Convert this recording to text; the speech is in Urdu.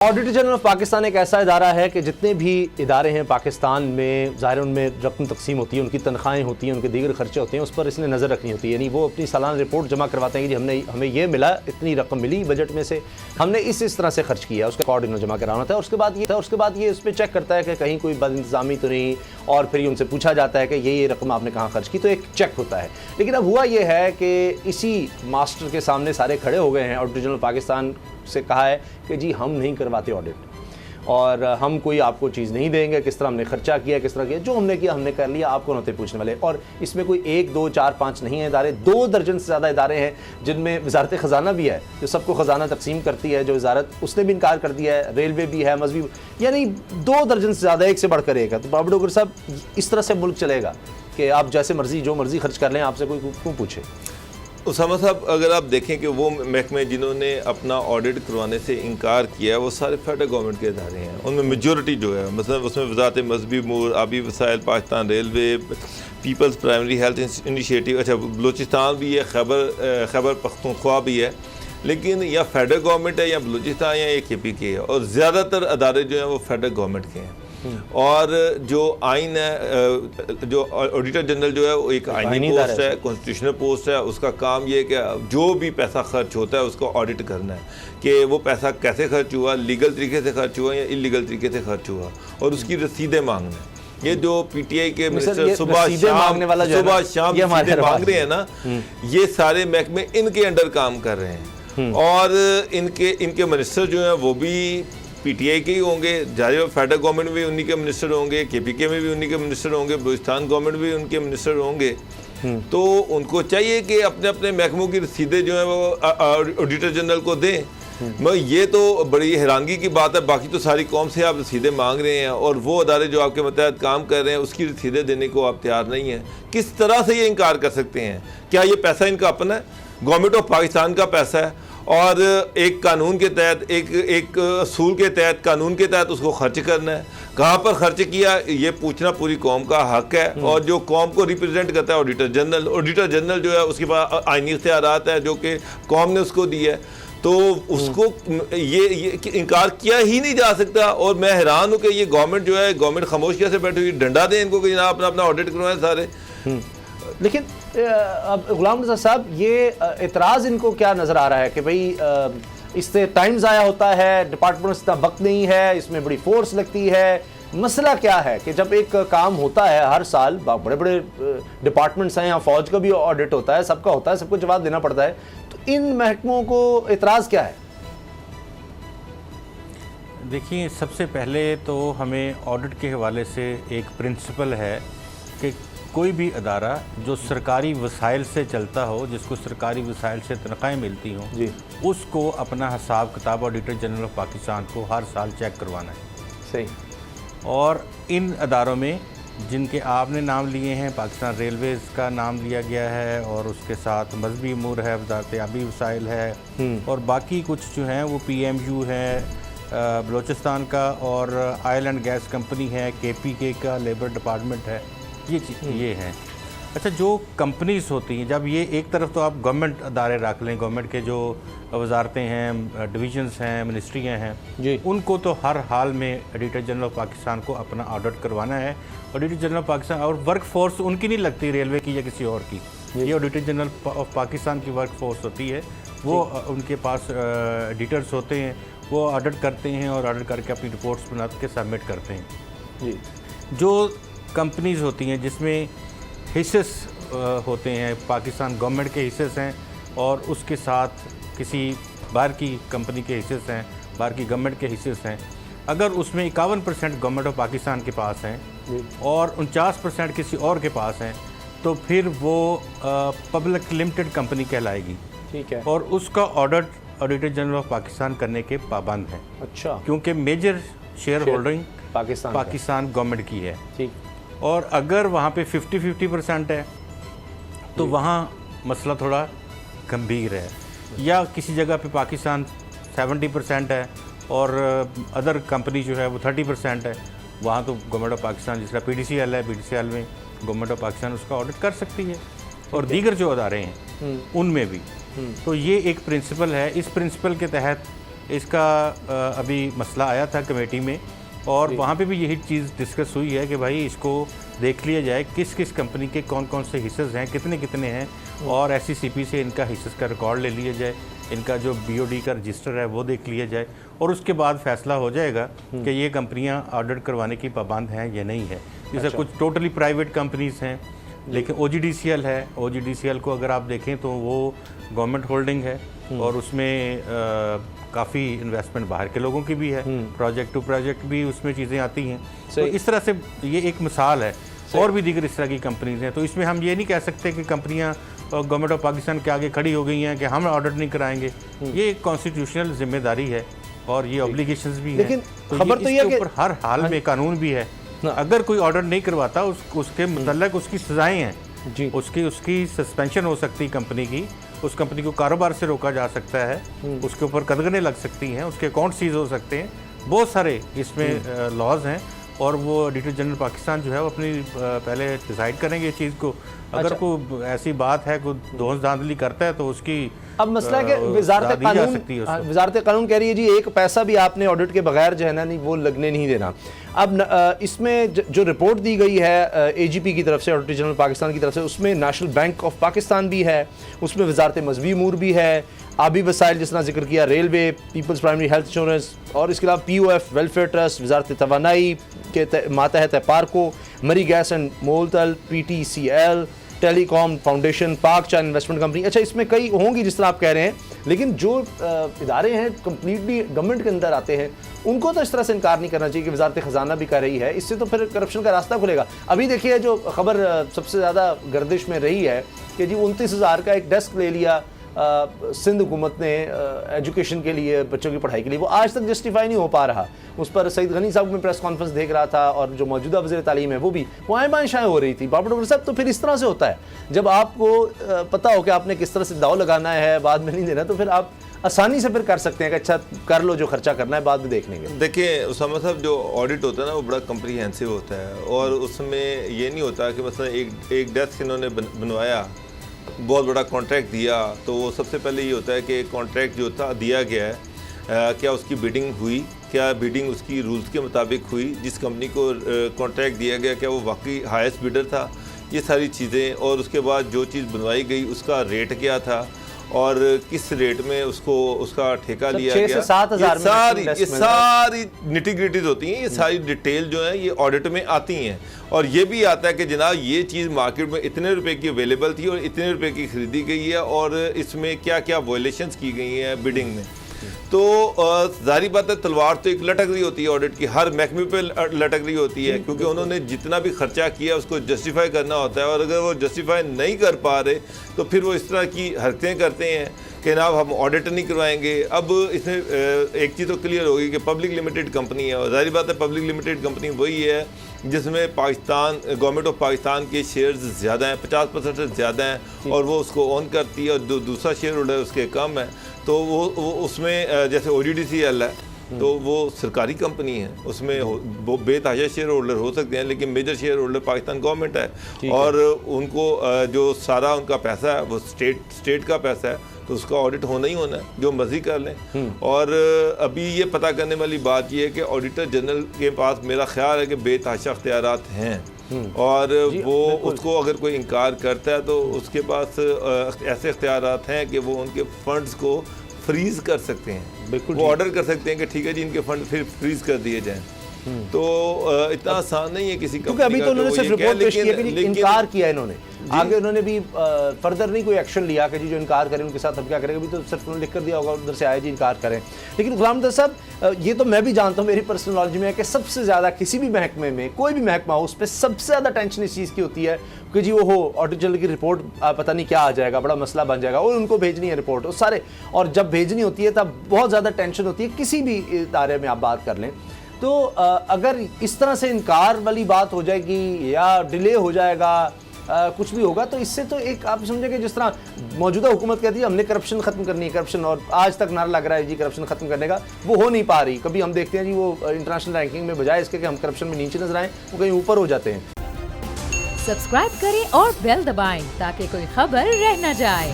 آڈیٹر جنرل آف پاکستان ایک ایسا ادارہ ہے کہ جتنے بھی ادارے ہیں پاکستان میں ظاہر ان میں رقم تقسیم ہوتی ہے، ان کی تنخواہیں ہوتی ہیں، ان کے دیگر خرچے ہوتے ہیں، اس پر اس نے نظر رکھنی ہوتی ہے. یعنی وہ اپنی سالانہ رپورٹ جمع کرواتے ہیں کہ جی ہمیں یہ ملا، اتنی رقم ملی بجٹ میں سے، ہم نے اس طرح سے خرچ کیا، اس کا ریکارڈ انہوں جمع کرانا ہوتا ہے. اور اس کے بعد یہ اس پہ چیک کرتا ہے کہ کہیں کوئی بد انتظامی تو نہیں، اور پھر ان سے پوچھا جاتا ہے کہ یہ رقم آپ نے کہاں خرچ کی، تو ایک چیک ہوتا ہے. لیکن اب ہوا یہ ہے کہ اسی ماسٹر کے سامنے سارے کھڑے ہو گئے ہیں. آڈیٹر جنرل پاکستان سے کہا ہے کہ جی ہم نہیں کرواتے آڈٹ، اور ہم کوئی آپ کو چیز نہیں دیں گے، کس طرح ہم نے خرچہ کیا، کس طرح کیا، جو ہم نے کیا ہم نے کر لیا، آپ کون ہوتے پوچھنے والے. اور اس میں کوئی 1 2 4 5 نہیں ہیں ادارے، 2 درجن سے زیادہ ادارے ہیں جن میں وزارت خزانہ بھی ہے جو سب کو خزانہ تقسیم کرتی ہے، جو وزارت اس نے بھی انکار کر دیا ہے، ریلوے بھی ہے، مذہبی، یعنی 2 درجن سے زیادہ، ایک سے بڑھ کر ایک ہے. تو بابر ڈوگر صاحب اس طرح سے ملک چلے گا کہ آپ جیسے مرضی جو مرضی خرچ کر لیں، آپ سے کوئی کیوں پوچھے؟ اسامہ صاحب، اگر آپ دیکھیں کہ وہ محکمے جنہوں نے اپنا آڈٹ کروانے سے انکار کیا ہے وہ سارے فیڈرل گورنمنٹ کے ادارے ہیں. ان میں میجورٹی جو ہے، مثلا اس میں وزارت مذہبی امور، آبی وسائل Pakistan railway, people's primary health initiative, اچھا بلوچستان بھی ہے، خیبر پختونخوا بھی ہے، لیکن یا فیڈرل گورنمنٹ ہے یا بلوچستان یا کے پی کے ہے. اور زیادہ تر ادارے جو ہیں وہ فیڈرل گورنمنٹ کے ہیں. اور جو آئین ہے، جو آڈیٹر جنرل جو ہے وہ ایک آئینی پوسٹ ہے، کانسٹیٹیوشنل پوسٹ ہے. اس کا کام یہ ہے کہ جو بھی پیسہ خرچ ہوتا ہے اس کو آڈٹ کرنا ہے کہ وہ پیسہ کیسے خرچ ہوا، لیگل طریقے سے خرچ ہوا یا انلیگل طریقے سے خرچ ہوا، اور اس کی رسیدیں مانگنا ہے. یہ جو پی ٹی آئی کے منسٹر صبح شام رسیدیں مانگ رہے ہیں نا، یہ سارے محکمے ان کے انڈر کام کر رہے ہیں. اور ان کے منسٹر جو ہیں وہ بھی پی ٹی آئی کے ہی ہوں گے، جاری فیڈرل گورنمنٹ بھی انہی کے منسٹر ہوں گے، کے پی کے میں بھی انہی کے منسٹر ہوں گے، بلوچستان گورنمنٹ بھی ان کے منسٹر ہوں گے. تو ان کو چاہیے کہ اپنے اپنے محکموں کی رسیدیں جو ہیں وہ آڈیٹر جنرل کو دیں. یہ تو بڑی حیرانگی کی بات ہے. باقی تو ساری قوم سے آپ رسیدیں مانگ رہے ہیں، اور وہ ادارے جو آپ کے متحد کام کر رہے ہیں اس کی رسیدیں دینے کو آپ تیار نہیں ہیں. کس طرح سے یہ انکار کر سکتے ہیں؟ کیا یہ پیسہ ان کا اپنا ہے؟ گورنمنٹ آف پاکستان کا پیسہ ہے، اور ایک قانون کے تحت، ایک اصول کے تحت، قانون کے تحت اس کو خرچ کرنا ہے. کہاں پر خرچ کیا یہ پوچھنا پوری قوم کا حق ہے. اور جو قوم کو ریپرزینٹ کرتا ہے آڈیٹر جنرل جو ہے، اس کے پاس آئینی اختیارات ہیں جو کہ قوم نے اس کو دی ہے. تو اس کو یہ انکار کیا ہی نہیں جا سکتا. اور میں حیران ہوں کہ یہ گورنمنٹ جو ہے، گورنمنٹ خاموش کیسے بیٹھی ہوئی. ڈنڈا دیں ان کو کہ جناب اپنا آڈٹ کروائیں سارے. لیکن اب غلام رضا صاحب، یہ اعتراض ان کو کیا نظر آ رہا ہے کہ بھئی اس سے ٹائم ضائع ہوتا ہے، ڈپارٹمنٹ سے اتنا وقت نہیں ہے، اس میں بڑی فورس لگتی ہے. مسئلہ کیا ہے کہ جب ایک کام ہوتا ہے ہر سال، بڑے بڑے ڈپارٹمنٹس ہیں، یہاں فوج کا بھی آڈٹ ہوتا ہے، سب کا ہوتا ہے، سب کو جواب دینا پڑتا ہے، تو ان محکموں کو اعتراض کیا ہے؟ دیکھیے، سب سے پہلے تو ہمیں آڈٹ کے حوالے سے ایک پرنسپل ہے کہ کوئی بھی ادارہ جو سرکاری وسائل سے چلتا ہو، جس کو سرکاری وسائل سے تنخواہیں ملتی ہوں، اس کو اپنا حساب کتاب آڈیٹر جنرل آف پاکستان کو ہر سال چیک کروانا ہے. صحیح. اور ان اداروں میں جن کے آپ نے نام لیے ہیں، پاکستان ریلویز کا نام لیا گیا ہے، اور اس کے ساتھ مذہبی امور ہے، وزارت آبی وسائل ہے، اور باقی کچھ جو ہیں وہ پی ایم یو ہے بلوچستان کا، اور آئل اینڈ گیس کمپنی ہے، کے پی کے کا لیبر ڈپارٹمنٹ ہے، یہ ہیں. اچھا، جو کمپنیز ہوتی ہیں، جب یہ ایک طرف تو آپ گورنمنٹ ادارے رکھ لیں، گورنمنٹ کے جو وزارتیں ہیں، ڈویژنز ہیں، منسٹریاں ہیں، ان کو تو ہر حال میں آڈیٹر جنرل آف پاکستان کو اپنا آڈٹ کروانا ہے. آڈیٹر جنرل آف پاکستان، اور ورک فورس ان کی نہیں لگتی ریلوے کی یا کسی اور کی، یہ آڈیٹر جنرل آف پاکستان کی ورک فورس ہوتی ہے. وہ ان کے پاس ایڈیٹرز ہوتے ہیں، وہ آڈٹ کرتے ہیں، اور آڈٹ کر کے اپنی رپورٹس بنا کے سبمٹ کرتے ہیں. جو کمپنیز ہوتی ہیں جس میں حصص ہوتے ہیں، پاکستان گورنمنٹ کے حصص ہیں، اور اس کے ساتھ کسی باہر کی کمپنی کے حصص ہیں، باہر کی گورنمنٹ کے حصص ہیں، اگر اس میں 51% گورنمنٹ آف پاکستان کے پاس ہیں اور 49% کسی اور کے پاس ہیں، تو پھر وہ پبلک لمیٹڈ کمپنی کہلائے گی. ٹھیک ہے. اور اس کا audit auditor general of Pakistan کرنے کے پابند ہیں. اچھا. کیونکہ major share holding Pakistan government کی ہے. ٹھیک. اور اگر وہاں پہ 50% ہے تو وہاں مسئلہ تھوڑا گمبھیر ہے. یا کسی جگہ پہ پاکستان 70% ہے اور ادر کمپنی جو ہے وہ 30% ہے، وہاں تو گورنمنٹ آف پاکستان، جس طرح پی ڈی سی ایل ہے، پی ڈی سی ایل میں گورنمنٹ آف پاکستان اس کا آڈٹ کر سکتی ہے، اور دیگر جو ادارے ہیں ان میں بھی. تو یہ ایک پرنسپل ہے. اس پرنسپل کے تحت اس کا ابھی مسئلہ آیا تھا کمیٹی میں، اور وہاں پہ بھی یہی چیز ڈسکس ہوئی ہے کہ بھائی اس کو دیکھ لیا جائے کس کس کمپنی کے کون کون سے حصص ہیں، کتنے کتنے ہیں، اور ایس سی سی پی سے ان کا حصص کا ریکارڈ لے لیا جائے، ان کا جو بی او ڈی کا رجسٹر ہے وہ دیکھ لیا جائے، اور اس کے بعد فیصلہ ہو جائے گا کہ یہ کمپنیاں آڈٹ کروانے کی پابند ہیں یا نہیں ہے۔ جیسے کچھ ٹوٹلی پرائیویٹ کمپنیز ہیں، لیکن او جی ڈی سی ایل ہے، او جی ڈی سی ایل کو اگر آپ دیکھیں تو وہ گورنمنٹ ہولڈنگ ہے، اور اس میں کافی انویسٹمنٹ باہر کے لوگوں کی بھی ہے، پروجیکٹ ٹو پروجیکٹ بھی اس میں چیزیں آتی ہیں۔ تو اس طرح سے یہ ایک مثال ہے، اور بھی دیگر اس طرح کی کمپنیز ہیں۔ تو اس میں ہم یہ نہیں کہہ سکتے کہ کمپنیاں گورنمنٹ آف پاکستان کے آگے کھڑی ہو گئی ہیں کہ ہم آڈٹ نہیں کرائیں گے۔ یہ ایک کانسٹیٹیوشنل ذمہ داری ہے، اور یہ اوبلیگیشنز بھی ہیں، لیکن خبر تو یہ اوپر ہر حال میں قانون بھی ہے، اگر کوئی آڈٹ نہیں کرواتا اس کے متعلق اس کی سزائیں ہیں، اس کی سسپینشن ہو سکتی کمپنی کی، اس کمپنی کو کاروبار سے روکا جا سکتا ہے، اس کے اوپر قدغنیں لگ سکتی ہیں، اس کے اکاؤنٹ سیز ہو سکتے ہیں، بہت سارے اس میں لاز ہیں، اور وہ ایڈیٹر جنرل پاکستان جو ہے وہ اپنی پہلے ڈیسائیڈ کریں گے اس چیز کو۔ اگر کوئی ایسی بات ہے، کوئی دھوس دھاندلی کرتا ہے تو اس کی اب مسئلہ ہے کہ وزارت قانون کہہ رہی ہے جی ایک پیسہ بھی آپ نے آڈٹ کے بغیر جو ہے نا وہ لگنے نہیں دینا۔ اب اس میں جو رپورٹ دی گئی ہے اے جی پی کی طرف سے، آڈیٹر جنرل پاکستان کی طرف سے، اس میں نیشنل بینک آف پاکستان بھی ہے، اس میں وزارت مذہبی امور بھی ہے، آبی وسائل جس طرح ذکر کیا، railway, people's primary health insurance, اور اس کے علاوہ P O F welfare trust, وزارت توانائی کے ماتحت ہے پارکو، مری گیس اینڈ مولتل، P T C L, telecom foundation, Pak China investment company. اچھا اس میں کئی ہوں گی جس طرح آپ کہہ رہے ہیں، لیکن جو ادارے ہیں کمپلیٹلی گورنمنٹ کے اندر آتے ہیں ان کو تو اس طرح سے انکار نہیں کرنا چاہیے کہ وزارت خزانہ بھی کر رہی ہے، اس سے تو پھر کرپشن کا راستہ کھلے گا۔ ابھی دیکھیے جو خبر سب سے زیادہ گردش میں رہی ہے کہ جی 29,000 کا ایک ڈیسک لے لیا سندھ حکومت نے ایجوکیشن کے لیے، بچوں کی پڑھائی کے لیے، وہ آج تک جسٹیفائی نہیں ہو پا رہا۔ اس پر سعید غنی صاحب میں پریس کانفرنس دیکھ رہا تھا، اور جو موجودہ وزیر تعلیم ہے وہ بھی وہاں بائیں شائیں ہو رہی تھی۔ بابر ڈاکٹر صاحب تو پھر اس طرح سے ہوتا ہے، جب آپ کو پتہ ہو کہ آپ نے کس طرح سے داؤ لگانا ہے، بعد میں نہیں دینا، تو پھر آپ آسانی سے پھر کر سکتے ہیں کہ اچھا کر لو جو خرچہ کرنا ہے، بعد میں دیکھ لیں گے۔ دیکھیں اسامہ صاحب، جو آڈٹ ہوتا ہے نا وہ بڑا کمپریہنسو ہوتا ہے، اور اس میں یہ نہیں ہوتا کہ مثلا ایک ڈیسک انہوں نے بنوایا، بہت بڑا کانٹریکٹ دیا، تو وہ سب سے پہلے یہ ہوتا ہے کہ کانٹریکٹ جو تھا دیا گیا ہے کیا اس کی بیڈنگ ہوئی، کیا بیڈنگ اس کی رولز کے مطابق ہوئی، جس کمپنی کو کانٹریکٹ دیا گیا کیا وہ واقعی ہائیسٹ بیڈر تھا، یہ ساری چیزیں، اور اس کے بعد جو چیز بنوائی گئی اس کا ریٹ کیا تھا، اور کس ریٹ میں اس کا ٹھیکہ لیا گیا، 6 سے 7 ہزار یہ ساری نٹی گریٹیز ہوتی ہیں، یہ ساری ڈیٹیل جو ہے یہ آڈٹ میں آتی ہیں، اور یہ بھی آتا ہے کہ جناب یہ چیز مارکیٹ میں اتنے روپے کی اویلیبل تھی اور اتنے روپے کی خریدی گئی ہے، اور اس میں کیا کیا وائلیشنز کی گئی ہیں بیڈنگ میں۔ تو ظاہری بات ہے تلوار تو ایک لٹک رہی ہوتی ہے آڈٹ کی، ہر محکمے پہ لٹک رہی ہوتی ہے، کیونکہ انہوں نے جتنا بھی خرچہ کیا اس کو جسٹیفائی کرنا ہوتا ہے، اور اگر وہ جسٹیفائی نہیں کر پا رہے تو پھر وہ اس طرح کی حرکتیں کرتے ہیں کہ جناب ہم آڈٹ نہیں کروائیں گے۔ اب اس میں ایک چیز تو کلیئر ہوگی کہ پبلک لمیٹڈ کمپنی ہے، اور ظاہری بات ہے پبلک لمیٹڈ کمپنی وہی ہے جس میں گورنمنٹ آف پاکستان کے شیئرز زیادہ ہیں، 50% سے زیادہ ہیں، اور وہ اس کو اون کرتی ہے، اور دوسرا شیئر ہولڈر اس کے کم ہے، تو وہ اس میں جیسے او جی ڈی سی ایل ہے تو وہ سرکاری کمپنی ہے، اس میں بے تحاشا شیئر ہولڈر ہو سکتے ہیں، لیکن major share holder Pakistan government ہے، اور ان کو جو سارا ان کا پیسہ ہے وہ اسٹیٹ کا پیسہ ہے، تو اس کا آڈٹ ہونا ہی ہونا ہے، جو مرضی کر لیں۔ اور ابھی یہ پتہ کرنے والی بات یہ ہے کہ آڈیٹر جنرل کے پاس میرا خیال ہے کہ بے تحاشا اختیارات ہیں، اور وہ اس کو اگر کوئی انکار کرتا ہے تو اس کے پاس ایسے اختیارات ہیں کہ وہ ان کے فنڈز کو فریز کر سکتے ہیں، وہ آرڈر کر سکتے ہیں کہ ٹھیک ہے جی ان کے فنڈ پھر فریز کر دیے جائیں۔ تو اتنا آسان نہیں ہے کسی کیونکہ ابھی تو انہوں نے صرف رپورٹ پیش کیا کہ انکار کیا انہوں نے، آگے انہوں نے بھی فردر نہیں کوئی ایکشن لیا کہ جی جو انکار کریں ان کے ساتھ اب کیا کریں گے، ابھی تو صرف انہوں نے لکھ کر دیا ہوگا ادھر سے آئے جی انکار کریں۔ لیکن غلام احمد صاحب یہ تو میں بھی جانتا ہوں، میری پرسنل نالج میں ہے کہ سب سے زیادہ کسی بھی محکمے میں کوئی بھی محکمہ ہو اس پہ سب سے زیادہ ٹینشن اس چیز کی ہوتی ہے کہ جی وہ ہو آڈیٹر جنرل کی رپورٹ پتہ نہیں کیا آ جائے گا، بڑا مسئلہ بن جائے گا، اور ان کو بھیجنی ہے رپورٹ وہ سارے، اور جب بھیجنی ہوتی ہے تب بہت زیادہ ٹینشن ہوتی ہے، کسی بھی ادارے میں آپ بات کر لیں۔ تو اگر اس طرح سے انکار والی بات ہو جائے گی یا ڈیلے ہو جائے گا، کچھ بھی ہوگا، تو اس سے تو ایک آپ سمجھیں کہ جس طرح موجودہ حکومت کہتی ہے ہم نے کرپشن ختم کرنی ہے، کرپشن، اور آج تک نعرہ لگ رہا ہے جی کرپشن ختم کرنے کا، وہ ہو نہیں پا رہی۔ کبھی ہم دیکھتے ہیں جی وہ انٹرنیشنل رینکنگ میں بجائے اس کے کہ ہم کرپشن میں نیچے نظر آئیں وہ کہیں اوپر ہو جاتے ہیں۔ سبسکرائب کریں اور بیل دبائیں تاکہ کوئی خبر رہ نہ جائے۔